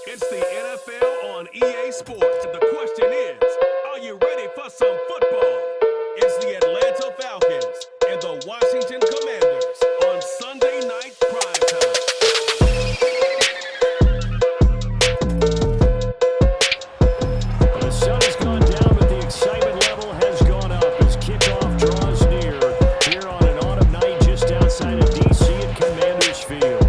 It's the NFL on EA Sports. And the question is, are you ready for some football? It's the Atlanta Falcons and the Washington Commanders on Sunday Night Primetime. The sun has gone down, but the excitement level has gone up as kickoff draws near here on an autumn night just outside of D.C. at Commanders Field.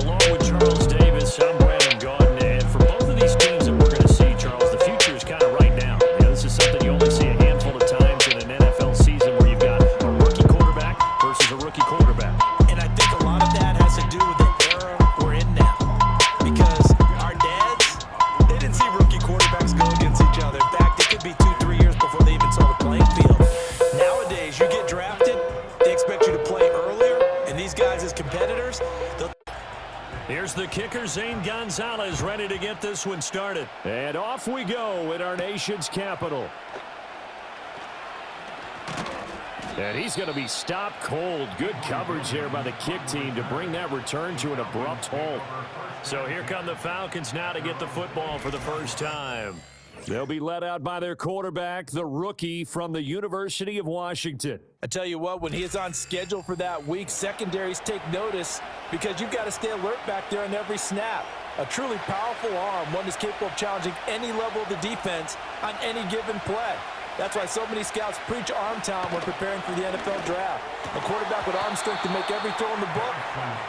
Along with Charles Davis, I'm Brandon Gaudin, and for both of these teams that we're going to see, Charles, the future is kind of right now. This is something you only see a handful of times in an NFL season where you've got a rookie quarterback versus a rookie quarterback. And I think a lot of that has to do with the era we're in now. Because our dads, they didn't see rookie quarterbacks go against each other. In fact, it could be 2-3 years before they even saw the playing field. Nowadays, you get drafted, they expect you to play earlier, and these guys as competitors, they'll... Here's the kicker, Zane Gonzalez, ready to get this one started. And off we go in our nation's capital. And he's going to be stopped cold. Good coverage there by the kick team to bring that return to an abrupt halt. So here come the Falcons now to get the football for the first time. They'll be led out by their quarterback, the rookie from the University of Washington. I tell you what, when he is on schedule for that week, secondaries take notice because you've got to stay alert back there on every snap. A truly powerful arm, one that's capable of challenging any level of the defense on any given play. That's why so many scouts preach arm talent when preparing for the NFL draft. A quarterback with arm strength to make every throw in the book,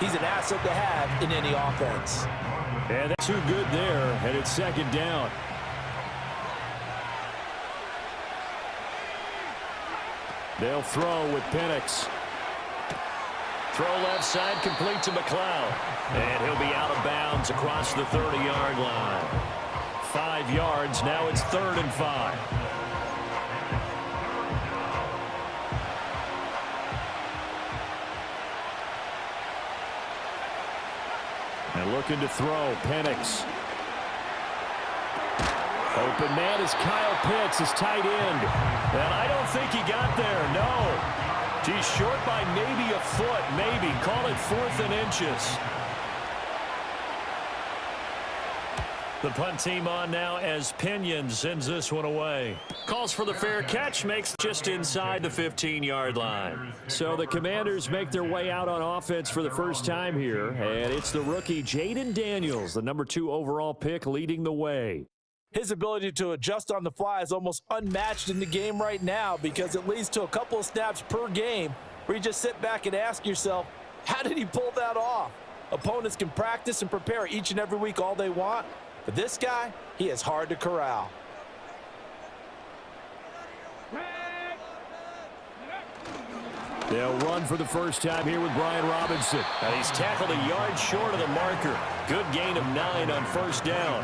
he's an asset to have in any offense. And that's too good there, and it's second down. They'll throw with Penix. Throw left side, complete to McLeod. And he'll be out of bounds across the 30-yard line. 5 yards, now it's 3rd and 5. And looking to throw, Penix. Open man is Kyle Pitts, his tight end. And I don't think he got there, no. He's short by maybe a foot, maybe. Call it 4th and inches. The punt team on now as Pinion sends this one away. Calls for the fair catch, makes just inside the 15-yard line. So the Commanders make their way out on offense for the first time here. And it's the rookie Jaden Daniels, the number 2 overall pick, leading the way. His ability to adjust on the fly is almost unmatched in the game right now because it leads to a couple of snaps per game where you just sit back and ask yourself, how did he pull that off? Opponents can practice and prepare each and every week all they want, but this guy, he is hard to corral. They'll run for the first time here with Brian Robinson. And he's tackled a yard short of the marker. Good gain of 9 on first down.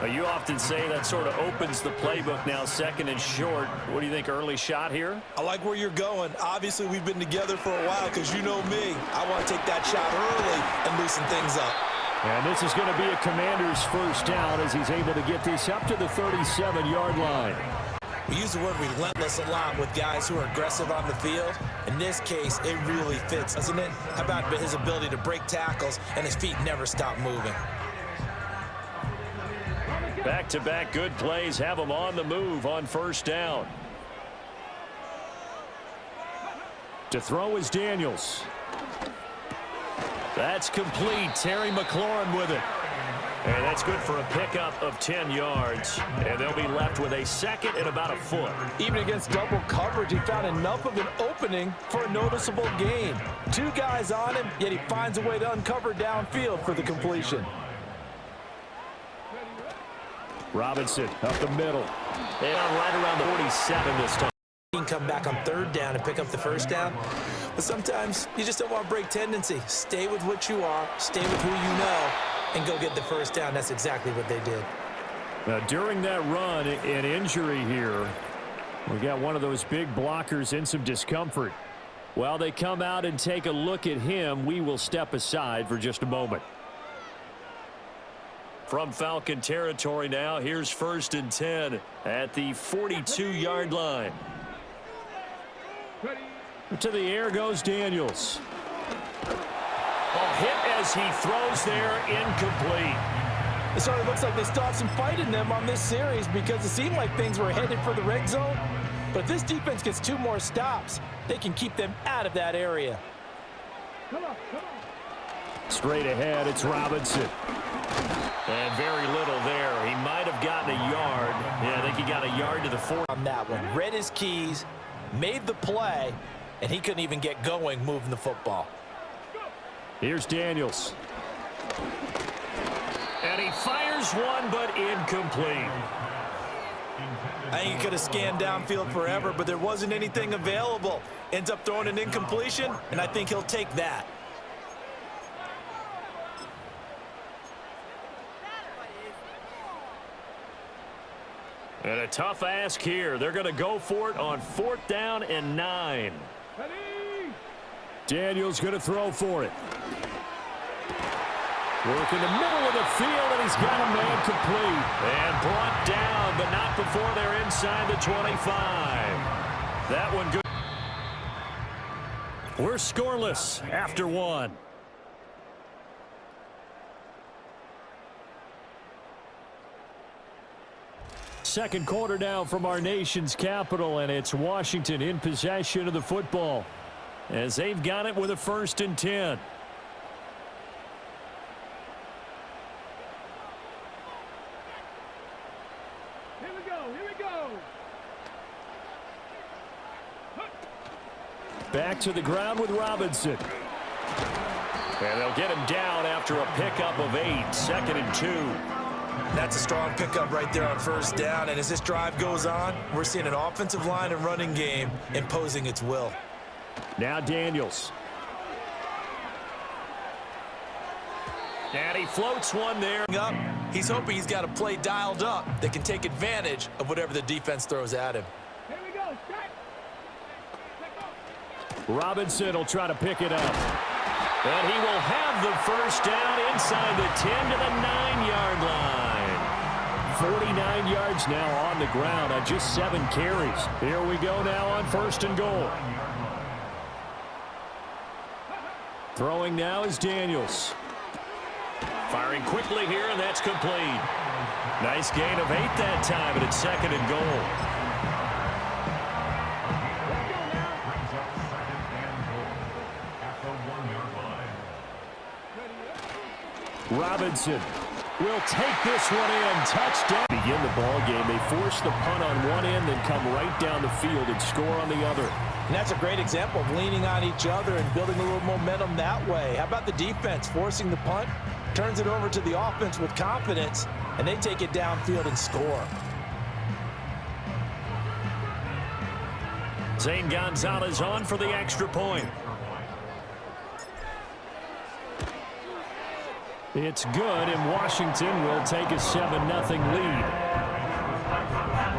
You often say that sort of opens the playbook now, 2nd and short. What do you think, early shot here? I like where you're going. Obviously, we've been together for a while because you know me. I want to take that shot early and loosen things up. And this is going to be a Commander's first down as he's able to get this up to the 37-yard line. We use the word relentless a lot with guys who are aggressive on the field. In this case, it really fits, doesn't it? How about his ability to break tackles and his feet never stop moving? Back-to-back good plays have him on the move on first down. To throw is Daniels. That's complete. Terry McLaurin with it. And that's good for a pickup of 10 yards. And they'll be left with a 2nd and about a foot. Even against double coverage, he found enough of an opening for a noticeable gain. 2 guys on him, yet he finds a way to uncover downfield for the completion. Robinson up the middle. And right around the 47 this time. You can come back on 3rd down and pick up the first down. But sometimes you just don't want to break tendency. Stay with what you are, stay with who you know, and go get the first down. That's exactly what they did. Now, during that run, an injury here. We got one of those big blockers in some discomfort. While they come out and take a look at him, we will step aside for just a moment. From Falcon territory now, here's 1st and 10 at the 42-yard line. To the air goes Daniels. A hit as he throws there, incomplete. It certainly looks like they still have some fight in them on this series because it seemed like things were headed for the red zone. But if this defense gets 2 more stops, they can keep them out of that area. Straight ahead, it's Robinson. And very little there. He might have gotten a yard. Yeah, I think he got a yard to the 4. On that one, read his keys, made the play, and he couldn't even get going moving the football. Here's Daniels. And he fires one, but incomplete. I think he could have scanned downfield forever, but there wasn't anything available. Ends up throwing an incompletion, and I think he'll take that. And a tough ask here. They're going to go for it on 4th down and 9. Daniels going to throw for it. Work in the middle of the field, and he's got a man complete. And brought down, but not before they're inside the 25. That one good. We're scoreless after 1. Second quarter now from our nation's capital, and it's Washington in possession of the football as they've got it with a 1st and 10. Here we go. Back to the ground with Robinson. And they'll get him down after a pickup of 8, 2nd and 2. That's a strong pickup right there on 1st down, and as this drive goes on, we're seeing an offensive line and running game imposing its will. Now Daniels. And he floats one there. He's hoping he's got a play dialed up that can take advantage of whatever the defense throws at him. Here we go. Robinson will try to pick it up. And he will have the 1st down inside the 10 to the 9-yard line. 49 yards now on the ground on just 7 carries. Here we go now on 1st and goal. Throwing now is Daniels. Firing quickly here, and that's complete. Nice gain of 8 that time, and it's 2nd and goal. Robinson will take this one in. Touchdown. Begin the ball game. They force the punt on one end, then come right down the field and score on the other. And that's a great example of leaning on each other and building a little momentum that way. How about the defense forcing the punt, turns it over to the offense with confidence, and they take it downfield and score. Zane Gonzalez on for the extra point. It's good, and Washington will take a 7-0 lead.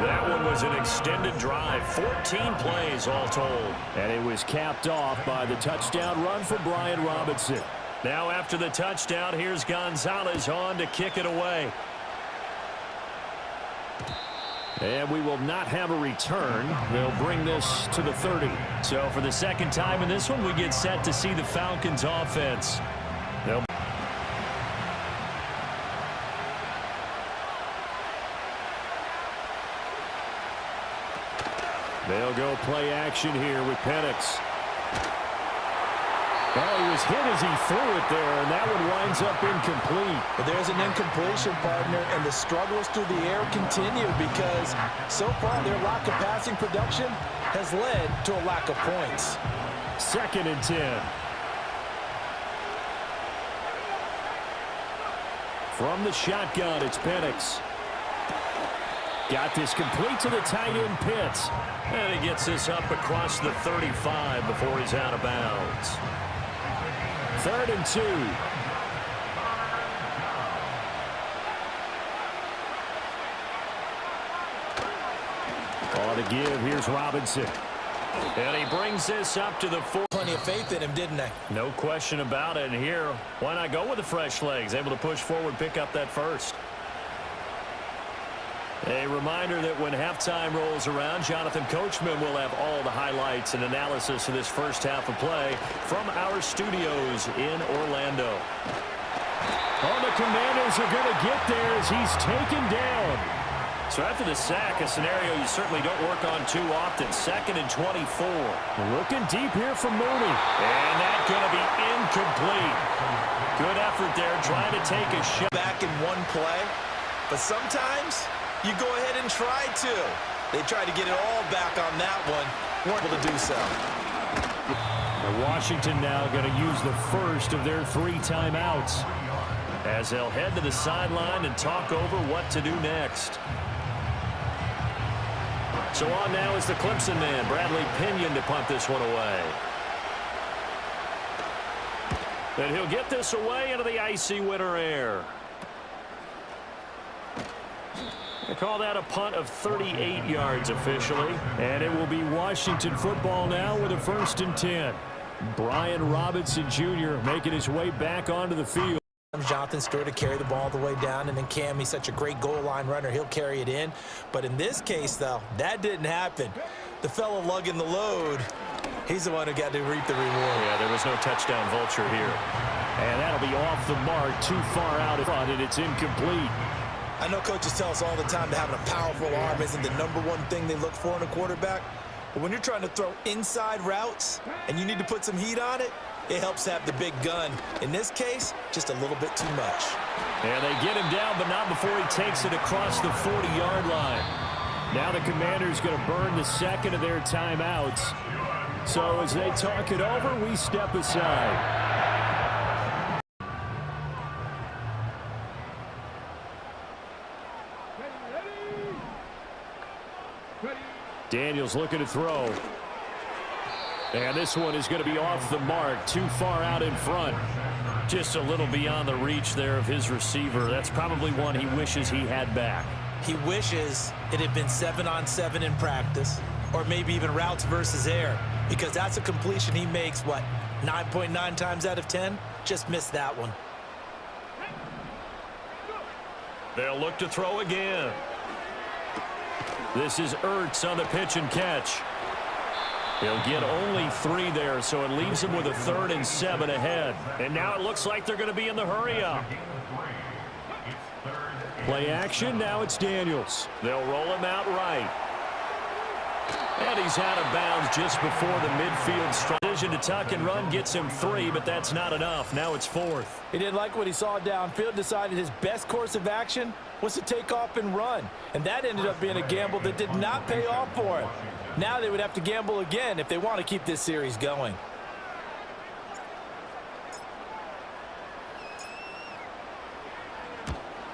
That one was an extended drive, 14 plays all told. And it was capped off by the touchdown run for Brian Robinson. Now after the touchdown, here's Gonzalez on to kick it away. And we will not have a return. They'll bring this to the 30. So for the 2nd time in this one, we get set to see the Falcons offense. They'll go play action here with Penix. Oh, he was hit as he threw it there, and that one winds up incomplete. But there's an incompletion, partner, and the struggles through the air continue because so far their lack of passing production has led to a lack of points. 2nd and 10. From the shotgun, it's Penix. Got this complete to the tight end Pitts. And he gets this up across the 35 before he's out of bounds. 3rd and 2. On the give, here's Robinson. And he brings this up to the 4. Plenty of faith in him, didn't they? No question about it. And here, why not go with the fresh legs? Able to push forward, pick up that 1st. A reminder that when halftime rolls around, Jonathan Coachman will have all the highlights and analysis of this 1st half of play from our studios in Orlando. Oh, the Commanders are going to get there as he's taken down. So after the sack, a scenario you certainly don't work on too often. 2nd and 24. Looking deep here from Mooney. And that's going to be incomplete. Good effort there, trying to take a shot. Back in one play, but sometimes you go ahead and try to. They tried to get it all back on that one. Weren't able to do so. Washington now going to use the first of their 3 timeouts, as they'll head to the sideline and talk over what to do next. So on now is the Clemson man, Bradley Pinion, to punt this one away. And he'll get this away into the icy winter air. They call that a punt of 38 yards officially. And it will be Washington football now with a 1st and 10. Brian Robinson Jr. making his way back onto the field. Jonathan Stewart to carry the ball all the way down, and then Cam, he's such a great goal line runner. He'll carry it in. But in this case, though, that didn't happen. The fellow lugging the load, he's the one who got to reap the reward. Yeah, there was no touchdown vulture here. And that'll be off the mark, too far out in front, and it's incomplete. I know coaches tell us all the time that having a powerful arm isn't the #1 thing they look for in a quarterback. But when you're trying to throw inside routes and you need to put some heat on it, it helps have the big gun. In this case, just a little bit too much. And they get him down, but not before he takes it across the 40-yard line. Now the Commanders going to burn the 2nd of their timeouts. So as they talk it over, we step aside. Daniels looking to throw. And this one is going to be off the mark, too far out in front. Just a little beyond the reach there of his receiver. That's probably one he wishes he had back. He wishes it had been 7-on-7 in practice, or maybe even routes versus air, because that's a completion he makes, what, 9.9 times out of 10? Just missed that one. They'll look to throw again. This is Ertz on the pitch and catch. He'll get only 3 there, so it leaves him with a 3rd and 7 ahead. And now it looks like they're going to be in the hurry-up. Play action, now it's Daniels. They'll roll him out right. And he's out of bounds just before the midfield strike. Decision to tuck and run gets him 3, but that's not enough. Now it's 4th. He didn't like what he saw downfield, decided his best course of action was to take off and run. And that ended up being a gamble that did not pay off for him. Now they would have to gamble again if they want to keep this series going.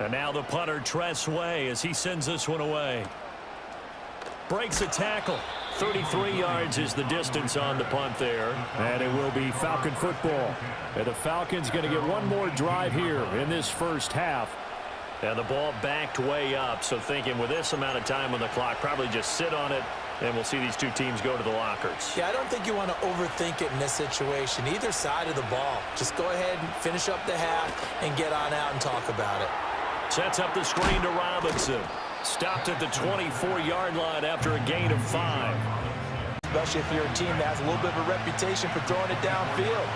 And now the punter, Tress Way, as he sends this one away. Breaks a tackle. 33 yards is the distance on the punt there. And it will be Falcon football. And the Falcons going to get one more drive here in this first half. And the ball backed way up, so thinking with this amount of time on the clock, probably just sit on it, and we'll see these two teams go to the lockers. Yeah, I don't think you want to overthink it in this situation. Either side of the ball. Just go ahead and finish up the half and get on out and talk about it. Sets up the screen to Robinson. Stopped at the 24-yard line after a gain of 5. Especially if you're a team that has a little bit of a reputation for throwing it downfield.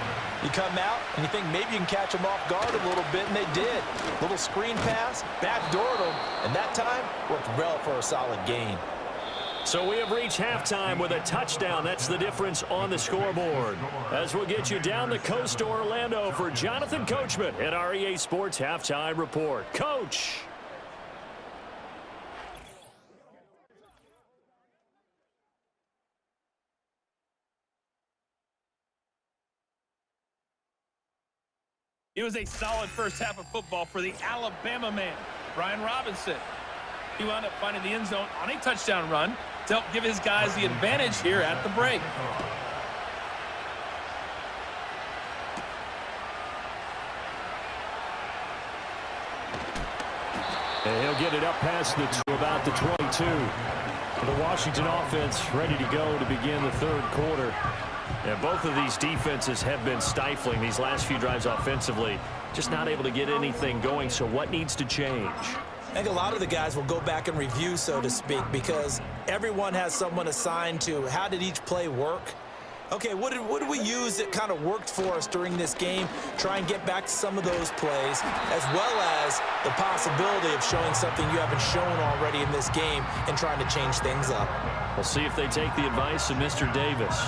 You come out and you think maybe you can catch them off guard a little bit, and they did. Little screen pass, backdoored them, and that time worked well for a solid gain. So we have reached halftime with a touchdown. That's the difference on the scoreboard. As we'll get you down the coast to Orlando for Jonathan Coachman at our EA Sports Halftime Report. Coach! It was a solid first half of football for the Alabama man, Brian Robinson. He wound up finding the end zone on a touchdown run to help give his guys the advantage here at the break. And he'll get it up past about the 22. The Washington offense ready to go to begin the third quarter. And both of these defenses have been stifling these last few drives offensively. Just not able to get anything going, so what needs to change? I think a lot of the guys will go back and review, so to speak, because everyone has someone assigned to how did each play work. okay, what did we use that kind of worked for us during this game? Try and get back to some of those plays, as well as the possibility of showing something you haven't shown already in this game and trying to change things up. We'll see if they take the advice of Mr. Davis.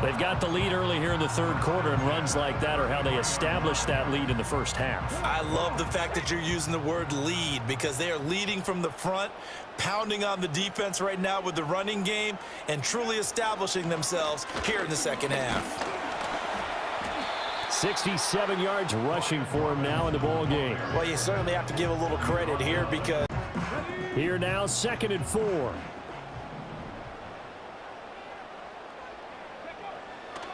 They've got the lead early here in the third quarter, and runs like that are how they establish that lead in the first half. I love the fact that you're using the word lead, because they are leading from the front, pounding on the defense right now with the running game, and truly establishing themselves here in the second half. 67 yards rushing for him now in the ball game. Well, you certainly have to give a little credit here, because here now, 2nd and 4.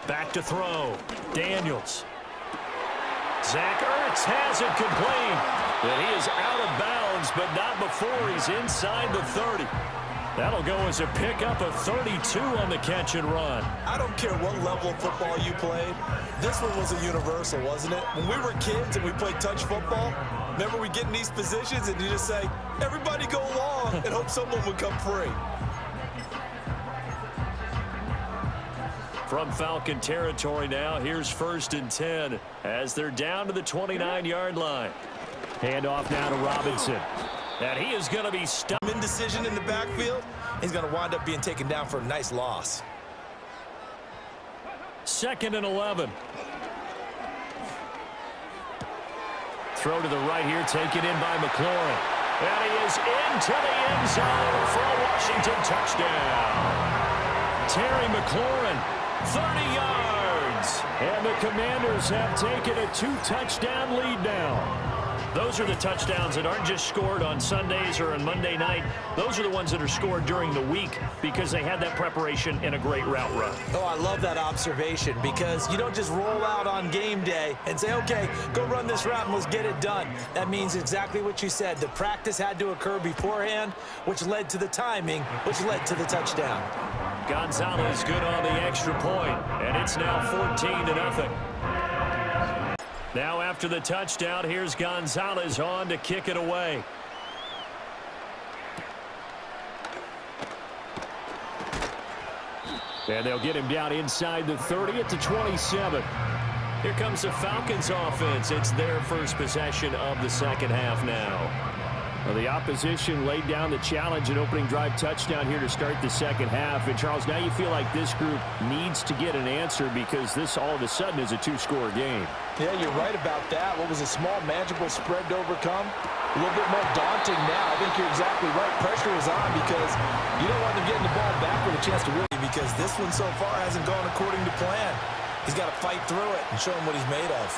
Back to throw. Daniels. Zach Ertz has it complete. And he is out of bounds, but not before he's inside the 30. That'll go as a pickup of 32 on the catch and run. I don't care what level of football you played. This one was a universal, wasn't it? When we were kids and we played touch football, remember we get in these positions and you just say, everybody go along, and hope someone would come free. From Falcon territory now, here's 1st and 10 as they're down to the 29-yard line. Handoff now to Robinson. And he is going to be stopped. Indecision in the backfield. He's going to wind up being taken down for a nice loss. 2nd and 11. Throw to the right here, taken in by McLaurin. And he is into the end zone for a Washington touchdown. Terry McLaurin, 30 yards. And the Commanders have taken a 2-touchdown lead now. Those are the touchdowns that aren't just scored on Sundays or on Monday night. Those are the ones that are scored during the week because they had that preparation and a great route run. Oh, I love that observation, because you don't just roll out on game day and say, okay, go run this route and let's get it done. That means exactly what you said. The practice had to occur beforehand, which led to the timing, which led to the touchdown. Gonzalez good on the extra point, and it's now 14-0. Now after the touchdown, here's Gonzalez on to kick it away. And they'll get him down inside the 30 at the 27. Here comes the Falcons offense. It's their first possession of the second half now. Well, the opposition laid down the challenge and opening drive touchdown here to start the second half. And, Charles, now you feel like this group needs to get an answer because this all of a sudden is a 2-score game. Yeah, you're right about that. What was a small, manageable spread to overcome? A little bit more daunting now. I think you're exactly right. Pressure is on because you don't want them getting the ball back with a chance to win, because this one so far hasn't gone according to plan. He's got to fight through it and show him what he's made of.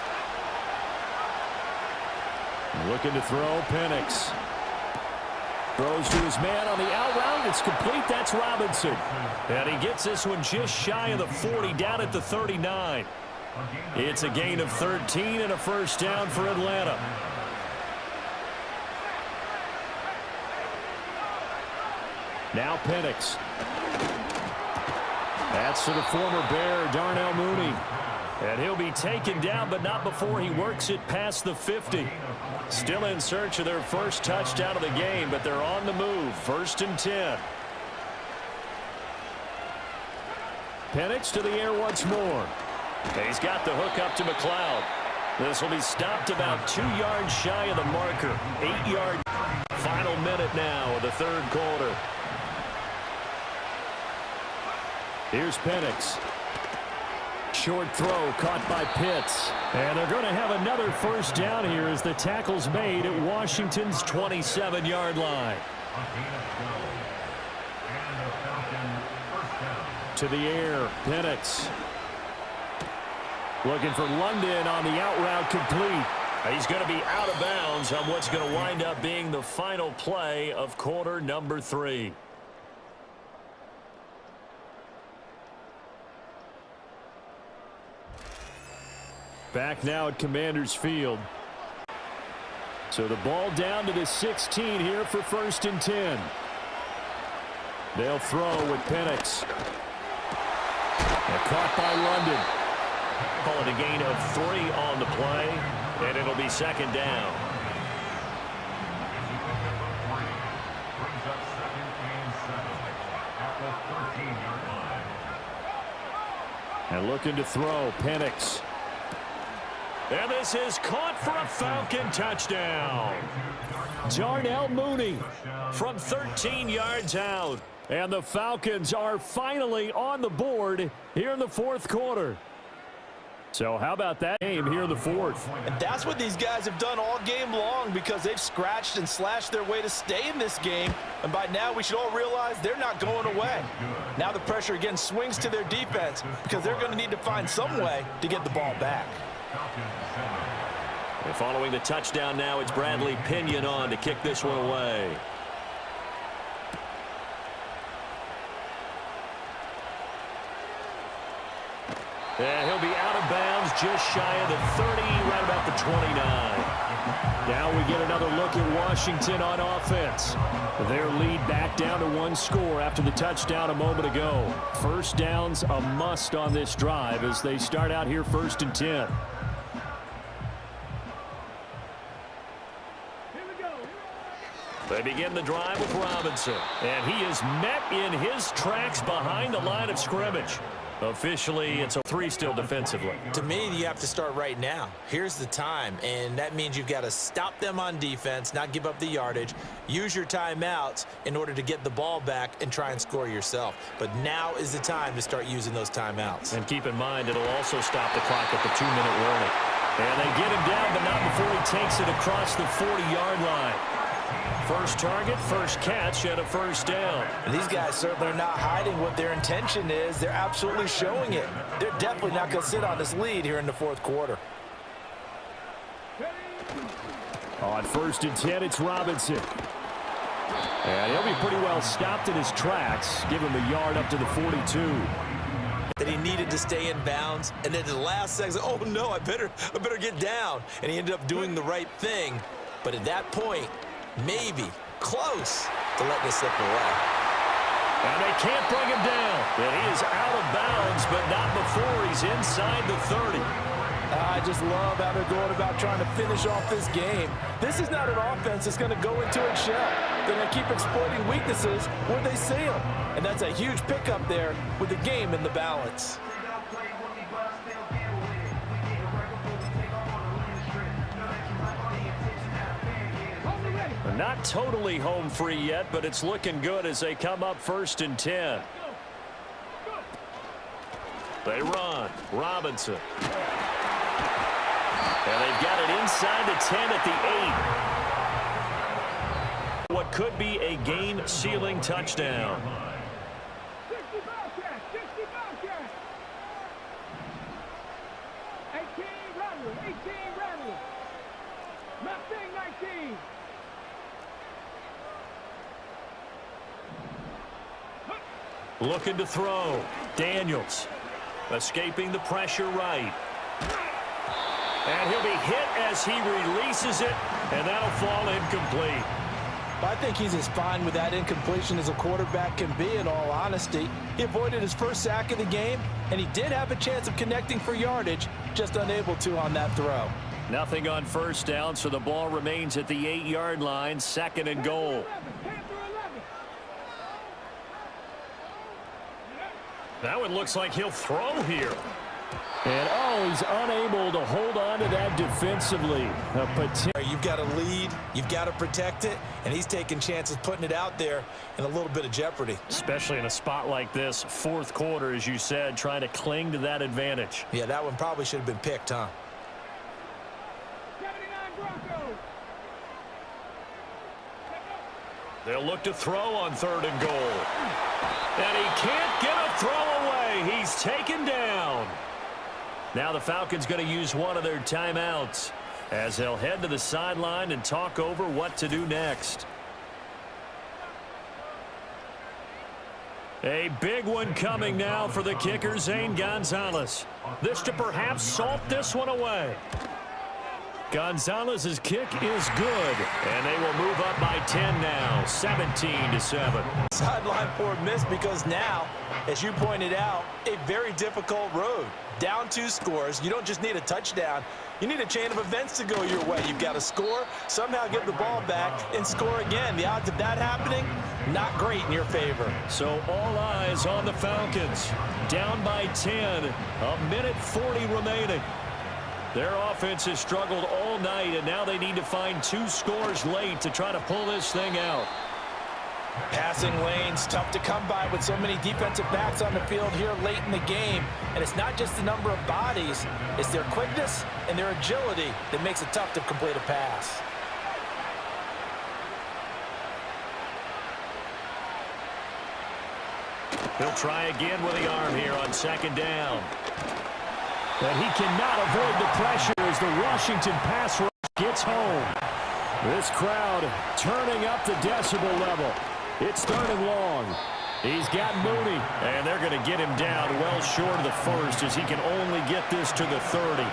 Looking to throw, Penix. Throws to his man on the out route. It's complete. That's Robinson. And he gets this one just shy of the 40, down at the 39. It's a gain of 13 and a first down for Atlanta. Now Penix. That's to the former Bear, Darnell Mooney. And he'll be taken down, but not before he works it past the 50. Still in search of their first touchdown of the game, but they're on the move. 1st and 10. Penix to the air once more. And he's got the hook up to McLeod. This will be stopped about 2 yards shy of the marker. 8-yard. Final minute now of the third quarter. Here's Penix. Short throw caught by Pitts. And they're going to have another first down here as the tackle's made at Washington's 27-yard line. To the air, Penix. Looking for London on the out route, complete. He's going to be out of bounds on what's going to wind up being the final play of quarter number 3. Back now at Commanders Field. So the ball down to the 16 here for 1st and 10. They'll throw with Penix. And caught by London. Call it a gain of 3 on the play, and it'll be second down. And looking to throw, Penix. And this is caught for a Falcon touchdown. Darnell Mooney from 13 yards out. And the Falcons are finally on the board here in the fourth quarter. So how about that game here in the fourth? And that's what these guys have done all game long because they've scratched and slashed their way to stay in this game. And by now we should all realize they're not going away. Now the pressure again swings to their defense because they're going to need to find some way to get the ball back. And following the touchdown now, it's Bradley Pinion on to kick this one away. And he'll be out of bounds just shy of the 30, right about the 29. Now we get another look at Washington on offense. Their lead back down to one score after the touchdown a moment ago. First down's a must on this drive as they start out here 1st and 10. Here we go. They begin the drive with Robinson. And he is met in his tracks behind the line of scrimmage. Officially, it's a 3 still defensively. To me, you have to start right now. Here's the time, and that means you've got to stop them on defense, not give up the yardage, use your timeouts in order to get the ball back and try and score yourself. But now is the time to start using those timeouts. And keep in mind, it'll also stop the clock at the 2-minute warning. And they get him down, but not before he takes it across the 40-yard line. First target, first catch, and a first down. And these guys certainly are not hiding what their intention is. They're absolutely showing it. They're definitely not going to sit on this lead here in the fourth quarter. On 1st and 10, it's Robinson. And he'll be pretty well stopped in his tracks. Give him a yard up to the 42. That he needed to stay in bounds, and then at the last second, oh no, I better get down. And he ended up doing the right thing. But at that point, maybe close to letting it slip away. And they can't bring him down. And he is out of bounds, but not before he's inside the 30. I just love how they're going about trying to finish off this game. This is not an offense that's going to go into its shell. They're going to keep exploiting weaknesses where they see them. And that's a huge pickup there with the game in the balance. Not totally home free yet, but it's looking good as they come up 1st and 10. They run. Robinson. And they've got it inside the 10 at the 8. What could be a game-sealing touchdown. 18 Rattler. Nothing 19. Looking to throw. Daniels escaping the pressure right. And he'll be hit as he releases it, and that'll fall incomplete. I think he's as fine with that incompletion as a quarterback can be, in all honesty. He avoided his first sack of the game, and he did have a chance of connecting for yardage, just unable to on that throw. Nothing on first down, so the ball remains at the 8-yard line, 2nd and goal. Now it looks like he'll throw here. And oh, he's unable to hold on to that defensively. You've got to lead, you've got to protect it, and he's taking chances putting it out there in a little bit of jeopardy. Especially in a spot like this, fourth quarter, as you said, trying to cling to that advantage. Yeah, that one probably should have been picked, huh? 79 Broncos. They'll look to throw on 3rd and goal. And he can't get a throw away. He's taken down. Now the Falcons going to use one of their timeouts as they'll head to the sideline and talk over what to do next. A big one coming now for the kicker, Zane Gonzalez. This to perhaps salt this one away. Gonzalez's kick is good, and they will move up by 10 now, 17-7. Sideline for a miss because now, as you pointed out, a very difficult road. Down 2 scores. You don't just need a touchdown. You need a chain of events to go your way. You've got to score, somehow get the ball back, and score again. The odds of that happening, not great in your favor. So all eyes on the Falcons. Down by 10, a minute 40 remaining. Their offense has struggled all night, and now they need to find 2 scores late to try to pull this thing out. Passing lanes, tough to come by with so many defensive backs on the field here late in the game. And it's not just the number of bodies, it's their quickness and their agility that makes it tough to complete a pass. He'll try again with the arm here on 2nd down. But he cannot avoid the pressure as the Washington pass rush gets home. This crowd turning up the decibel level. It's 3rd and long. He's got Mooney, and they're going to get him down well short of the first as he can only get this to the 30.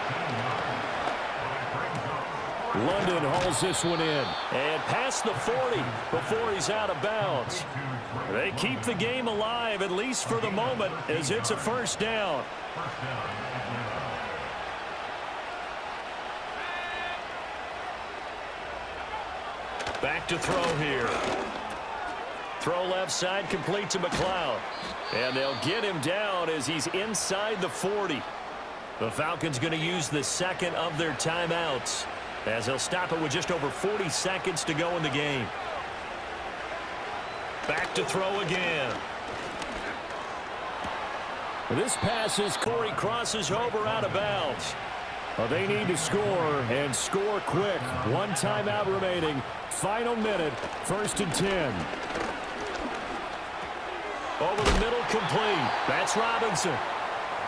London hauls this one in and past the 40 before he's out of bounds. They keep the game alive, at least for the moment, as it's a 1st down. Back to throw here. Throw left side complete to McLeod. And they'll get him down as he's inside the 40. The Falcons going to use the 2nd of their timeouts as they'll stop it with just over 40 seconds to go in the game. Back to throw again. This pass as Corey crosses over out of bounds. Well, they need to score and score quick. 1 timeout remaining. Final minute, 1st and 10. Over the middle, complete. That's Robinson.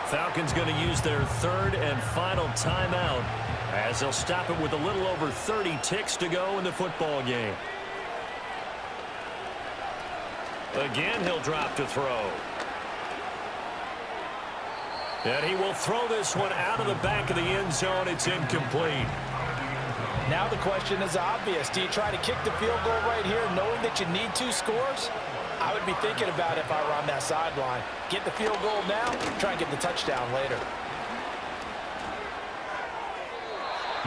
Falcons going to use their 3rd and final timeout as they'll stop it with a little over 30 ticks to go in the football game. Again, he'll drop to throw. And he will throw this one out of the back of the end zone. It's incomplete. Now the question is obvious. Do you try to kick the field goal right here knowing that you need 2 scores? I would be thinking about it if I were on that sideline. Get the field goal now, try and get the touchdown later.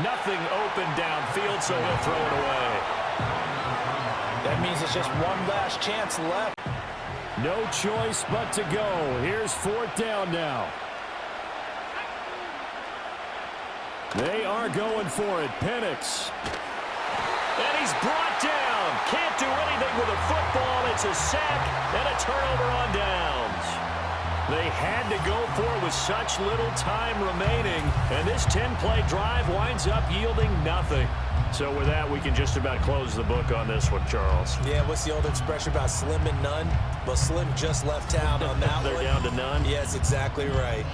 Nothing open downfield, so he'll throw it away. That means it's just one last chance left. No choice but to go. Here's 4th down now. They are going for it. Penix. And he's brought down. Can't do anything with a football. It's a sack and a turnover on downs. They had to go for it with such little time remaining. And this 10-play drive winds up yielding nothing. So with that, we can just about close the book on this one, Charles. Yeah, what's the old expression about slim and none? Well, Slim just left town on that They're one. down to none? Yes, exactly right.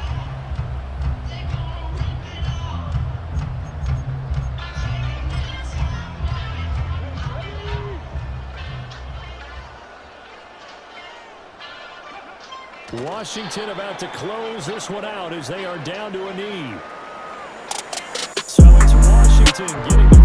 Washington about to close this one out as they are down to a knee. So it's Washington getting the